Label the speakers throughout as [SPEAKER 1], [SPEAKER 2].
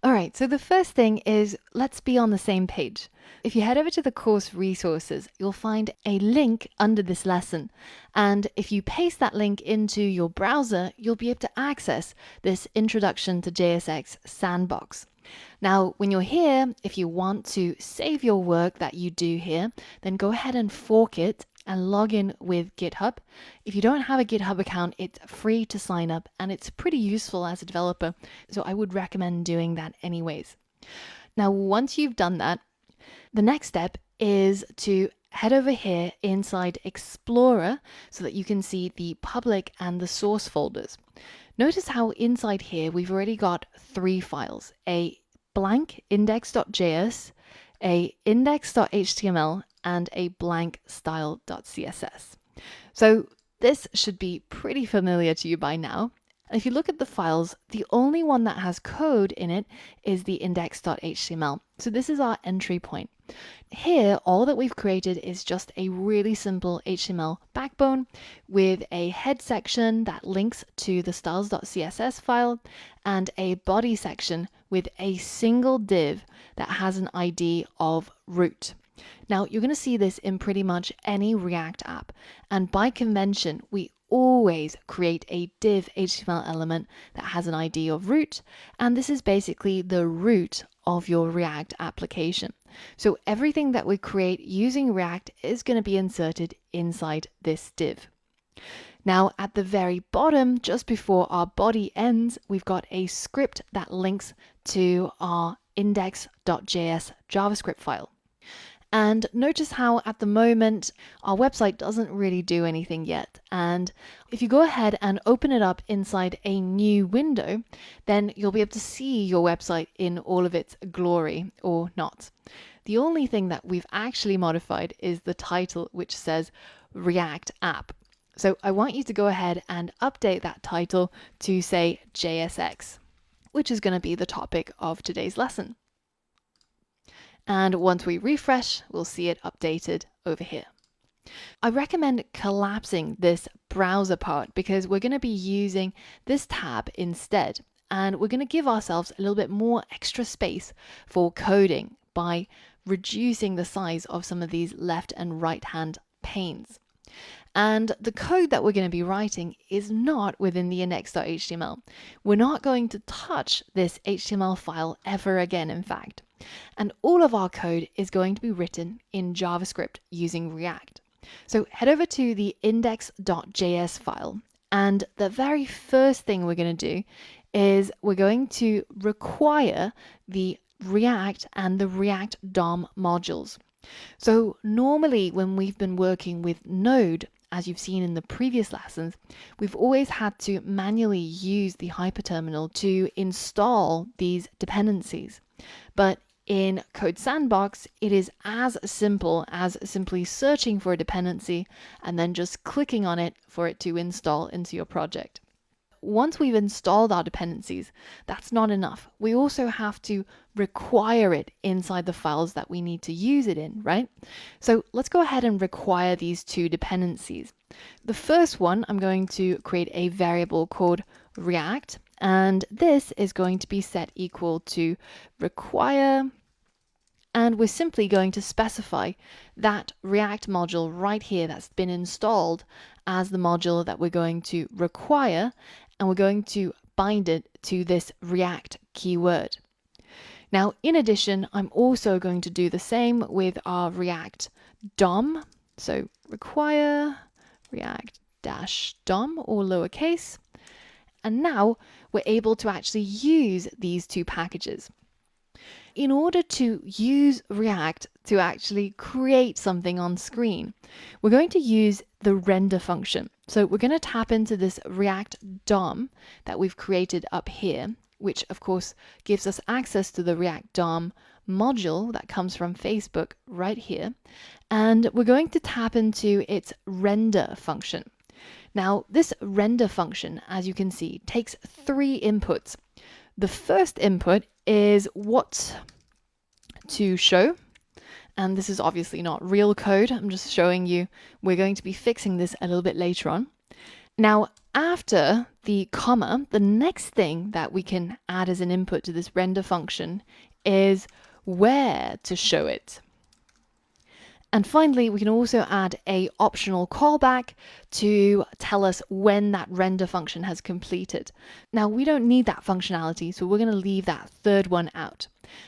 [SPEAKER 1] All right, so the first thing is let's be on the same page. If you head over to the course resources, you'll find a link under this lesson. And if you paste that link into your browser, you'll be able to access this Introduction to JSX sandbox. Now, when you're here, if you want to save your work that you do here, then go ahead and fork it and log in with GitHub. If you don't have a GitHub account, it's free to sign up and it's pretty useful as a developer. So I would recommend doing that anyways. Now, once you've done that, the next step is to head over here inside Explorer so that you can see the public and the source folders. Notice how inside here we've already got 3 files, a blank index.js, a index.html, and a blank style.css. So this should be pretty familiar to you by now. And if you look at the files, the only one that has code in it is the index.html. So this is our entry point. Here, all that we've created is just a really simple HTML backbone with a head section that links to the styles.css file and a body section with a single div that has an ID of root. Now, you're going to see this in pretty much any React app, and by convention, we always create a div HTML element that has an ID of root, and this is basically the root of your React application. So everything that we create using React is going to be inserted inside this div. Now, at the very bottom, just before our body ends, we've got a script that links to our index.js JavaScript file. And notice how at the moment our website doesn't really do anything yet. And if you go ahead and open it up inside a new window, then you'll be able to see your website in all of its glory or not. The only thing that we've actually modified is the title, which says React App. So I want you to go ahead and update that title to say JSX, which is going to be the topic of today's lesson. And once we refresh, we'll see it updated over here. I recommend collapsing this browser part because we're going to be using this tab instead. And we're going to give ourselves a little bit more extra space for coding by reducing the size of some of these left and right hand panes. And the code that we're going to be writing is not within the index.html. We're not going to touch this HTML file ever again, in fact. And all of our code is going to be written in JavaScript using React. So head over to the index.js file. And the very first thing we're going to do is we're going to require the React and the React DOM modules. So normally when we've been working with Node, as you've seen in the previous lessons, we've always had to manually use the hyperterminal to install these dependencies. But in Code Sandbox, it is as simple as simply searching for a dependency and then just clicking on it for it to install into your project. Once we've installed our dependencies, that's not enough. We also have to require it inside the files that we need to use it in, right? So let's go ahead and require these 2 dependencies. The first one, I'm going to create a variable called React, and this is going to be set equal to require, and we're simply going to specify that React module right here that's been installed as the module that we're going to require, and we're going to bind it to this React keyword. Now, in addition, I'm also going to do the same with our React DOM. So require React-DOM, all lowercase. And now we're able to actually use these 2 packages. In order to use React to actually create something on screen, we're going to use the render function. So we're going to tap into this React DOM that we've created up here, which of course gives us access to the React DOM module that comes from Facebook right here. And we're going to tap into its render function. Now, this render function, as you can see, takes 3 inputs. The first input is what to show. And this is obviously not real code. I'm just showing you. We're going to be fixing this a little bit later on. Now, after the comma, the next thing that we can add as an input to this render function is where to show it. And finally, we can also add a optional callback to tell us when that render function has completed. Now, we don't need that functionality, so we're going to leave that third one out.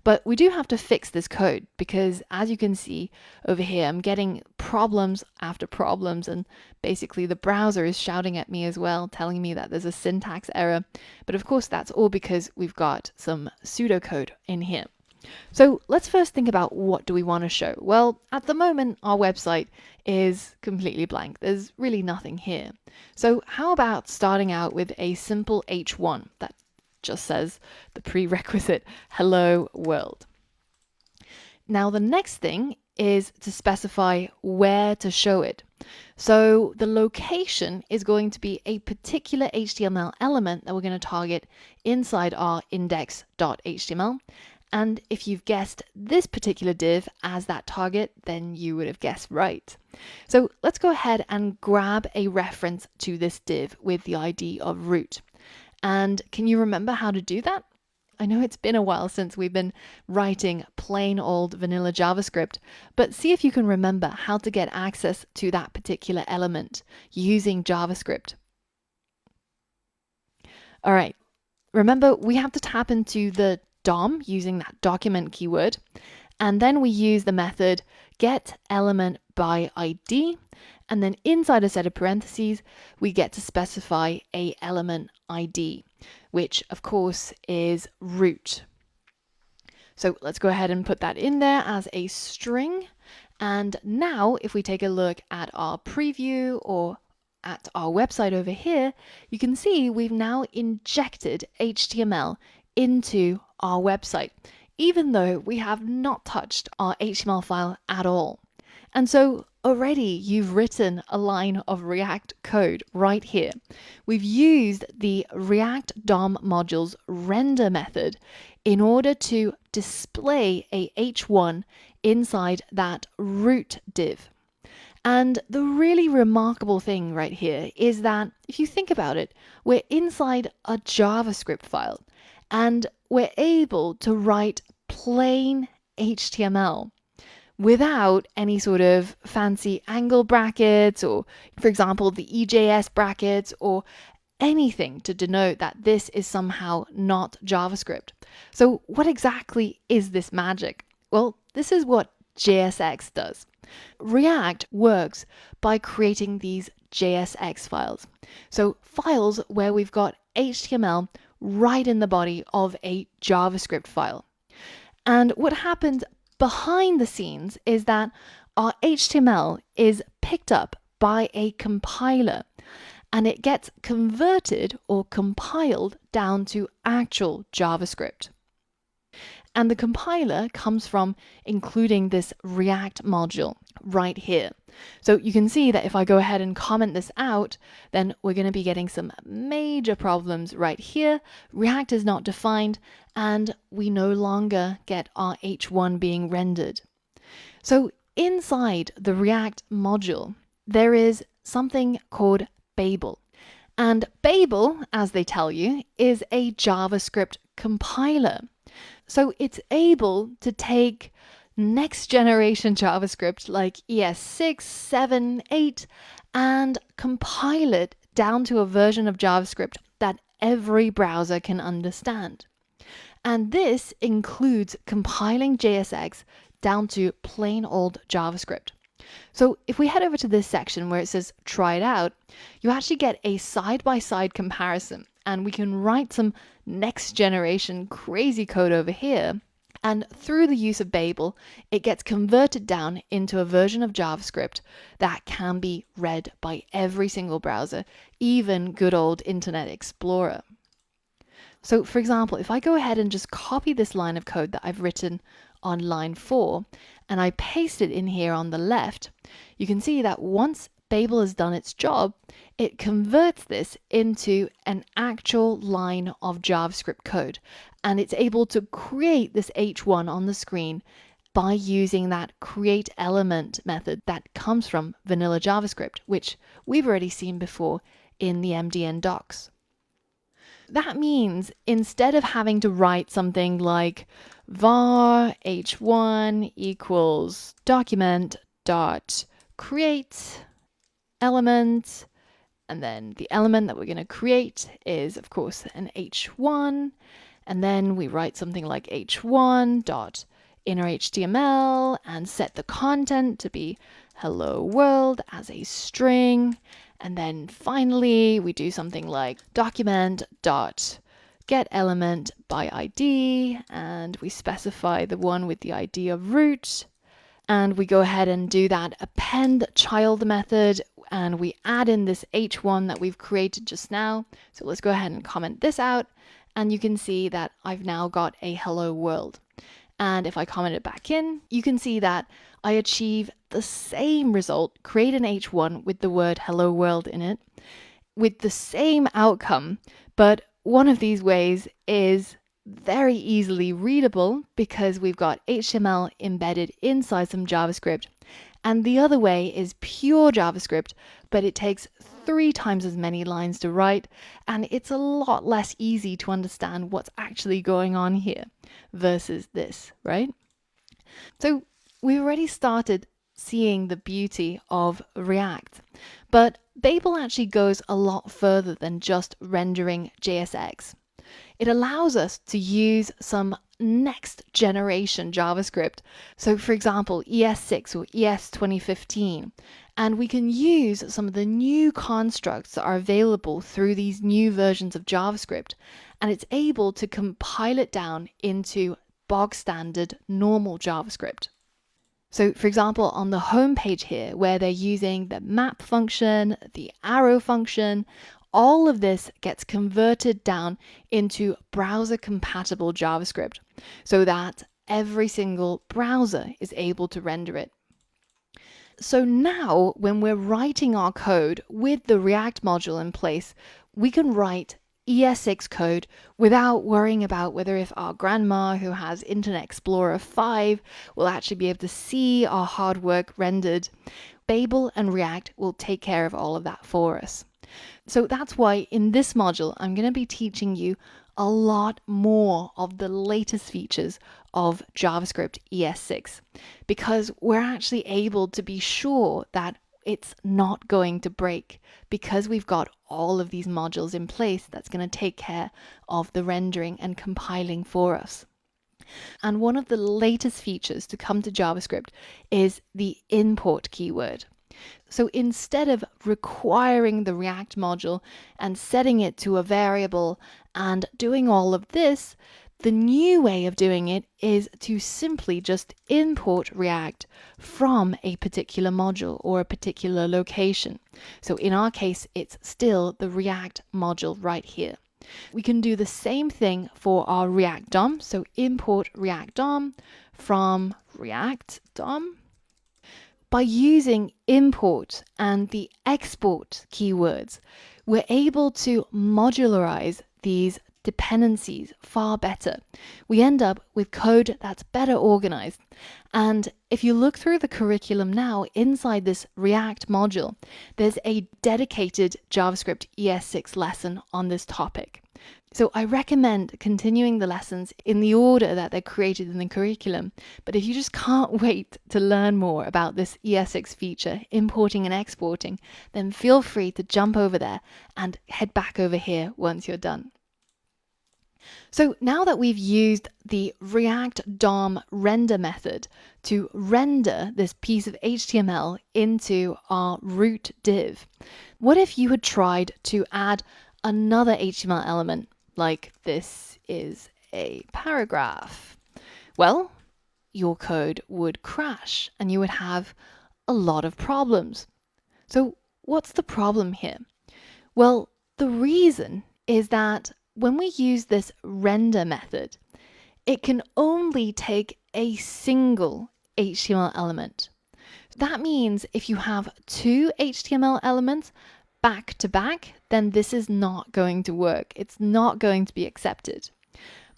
[SPEAKER 1] But we do have to fix this code because, as you can see over here, I'm getting problems after problems, and basically the browser is shouting at me as well, telling me that there's a syntax error. But of course, that's all because we've got some pseudocode in here. So let's first think about what do we want to show. Well, at the moment, our website is completely blank. There's really nothing here. So how about starting out with a simple H1 that just says the prerequisite hello world. Now the next thing is to specify where to show it. So the location is going to be a particular HTML element that we're going to target inside our index.html. And if you've guessed this particular div as that target, then you would have guessed right. So let's go ahead and grab a reference to this div with the ID of root. And can you remember how to do that? I know it's been a while since we've been writing plain old vanilla JavaScript, but see if you can remember how to get access to that particular element using JavaScript. All right, remember we have to tap into the DOM using that document keyword, and then we use the method getElementById, and then inside a set of parentheses we get to specify a element ID, which of course is root. So let's go ahead and put that in there as a string. And now if we take a look at our preview or at our website over here, you can see we've now injected HTML into our website, even though we have not touched our HTML file at all. And so already you've written a line of React code right here. We've used the React DOM module's render method in order to display a H1 inside that root div. And the really remarkable thing right here is that if you think about it, we're inside a JavaScript file and we're able to write plain HTML without any sort of fancy angle brackets or, for example, the EJS brackets or anything to denote that this is somehow not JavaScript. So what exactly is this magic? Well, this is what JSX does. React works by creating these JSX files. So files where we've got HTML right in the body of a JavaScript file. And what happens behind the scenes is that our HTML is picked up by a compiler and it gets converted or compiled down to actual JavaScript. And the compiler comes from including this React module right here. So you can see that if I go ahead and comment this out, then we're going to be getting some major problems right here. React is not defined and we no longer get our H1 being rendered. So inside the React module, there is something called Babel. And Babel, as they tell you, is a JavaScript compiler. So it's able to take next generation JavaScript like ES6, 7, 8 and compile it down to a version of JavaScript that every browser can understand. And this includes compiling JSX down to plain old JavaScript. So if we head over to this section where it says try it out, you actually get a side-by-side comparison and we can write some next generation crazy code over here. And through the use of Babel, it gets converted down into a version of JavaScript that can be read by every single browser, even good old Internet Explorer. So for example, if I go ahead and just copy this line of code that I've written on line 4 and I paste it in here on the left, you can see that once Babel has done its job, it converts this into an actual line of JavaScript code. And it's able to create this H1 on the screen by using that create element method that comes from vanilla JavaScript, which we've already seen before in the MDN docs. That means instead of having to write something like var h1 equals document dot create element, and then the element that we're going to create is, of course, an h1, and then we write something like h1 dot inner HTML and set the content to be hello world as a string. And then finally, we do something like document dot get element by ID, and we specify the one with the ID of root. And we go ahead and do that append child method, and we add in this h1 that we've created just now. So let's go ahead and comment this out, and you can see that I've now got a hello world. And if I comment it back in, you can see that I achieve the same result, create an h1 with the word hello world in it, with the same outcome, but one of these ways is very easily readable because we've got HTML embedded inside some JavaScript, and the other way is pure JavaScript, but it takes 3 times as many lines to write, and it's a lot less easy to understand what's actually going on here versus this, right? So we already started seeing the beauty of React, but Babel actually goes a lot further than just rendering JSX. It allows us to use some next generation JavaScript. So for example, ES6 or ES 2015, and we can use some of the new constructs that are available through these new versions of JavaScript, and it's able to compile it down into bog standard normal JavaScript. So for example, on the home page here, where they're using the map function, the arrow function, all of this gets converted down into browser compatible JavaScript so that every single browser is able to render it. So now when we're writing our code with the React module in place, we can write ES6 code without worrying about whether if our grandma who has Internet Explorer 5 will actually be able to see our hard work rendered. Babel and React will take care of all of that for us. So that's why in this module, I'm going to be teaching you a lot more of the latest features of JavaScript ES6, because we're actually able to be sure that it's not going to break because we've got all of these modules in place that's going to take care of the rendering and compiling for us. And one of the latest features to come to JavaScript is the import keyword. So instead of requiring the React module and setting it to a variable and doing all of this, the new way of doing it is to simply just import React from a particular module or a particular location. So in our case, it's still the React module right here. We can do the same thing for our React DOM. So import React DOM from React DOM. By using import and the export keywords, we're able to modularize these dependencies far better. We end up with code that's better organized. And if you look through the curriculum now, inside this React module, there's a dedicated JavaScript ES6 lesson on this topic. So I recommend continuing the lessons in the order that they're created in the curriculum. But if you just can't wait to learn more about this ES6 feature, importing and exporting, then feel free to jump over there and head back over here once you're done. So now that we've used the React DOM render method to render this piece of HTML into our root div, what if you had tried to add another HTML element, like this is a paragraph? Well, your code would crash and you would have a lot of problems. So what's the problem here? Well, the reason is that when we use this render method, it can only take a single HTML element. That means if you have 2 HTML elements back to back, then this is not going to work. It's not going to be accepted.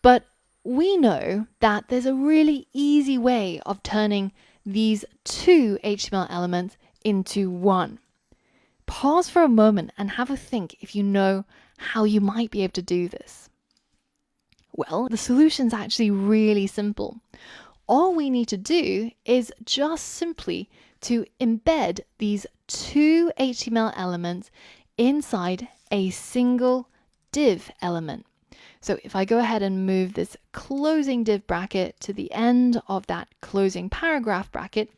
[SPEAKER 1] But we know that there's a really easy way of turning these 2 HTML elements into one. pause for a moment and have a think if you know how you might be able to do this. Well, the solution's actually really simple. All we need to do is just simply to embed these two HTML elements inside a single div element. So if I go ahead and move this closing div bracket to the end of that closing paragraph bracket,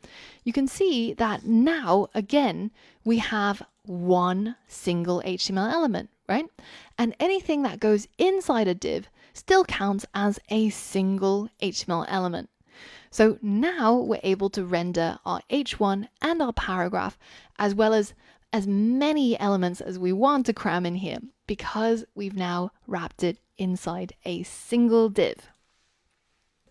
[SPEAKER 1] you can see that now, again, we have one single HTML element, right? And anything that goes inside a div still counts as a single HTML element. So now we're able to render our H1 and our paragraph, as well as many elements as we want to cram in here, because we've now wrapped it inside a single div.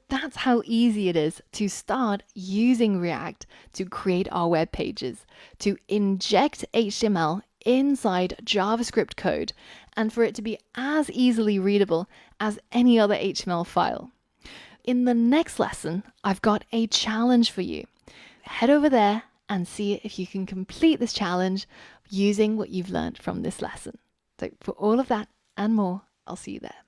[SPEAKER 1] That's how easy it is to start using React to create our web pages, to inject HTML inside JavaScript code, and for it to be as easily readable as any other HTML file. In the next lesson, I've got a challenge for you. Head over there and see if you can complete this challenge using what you've learned from this lesson. So for all of that and more, I'll see you there.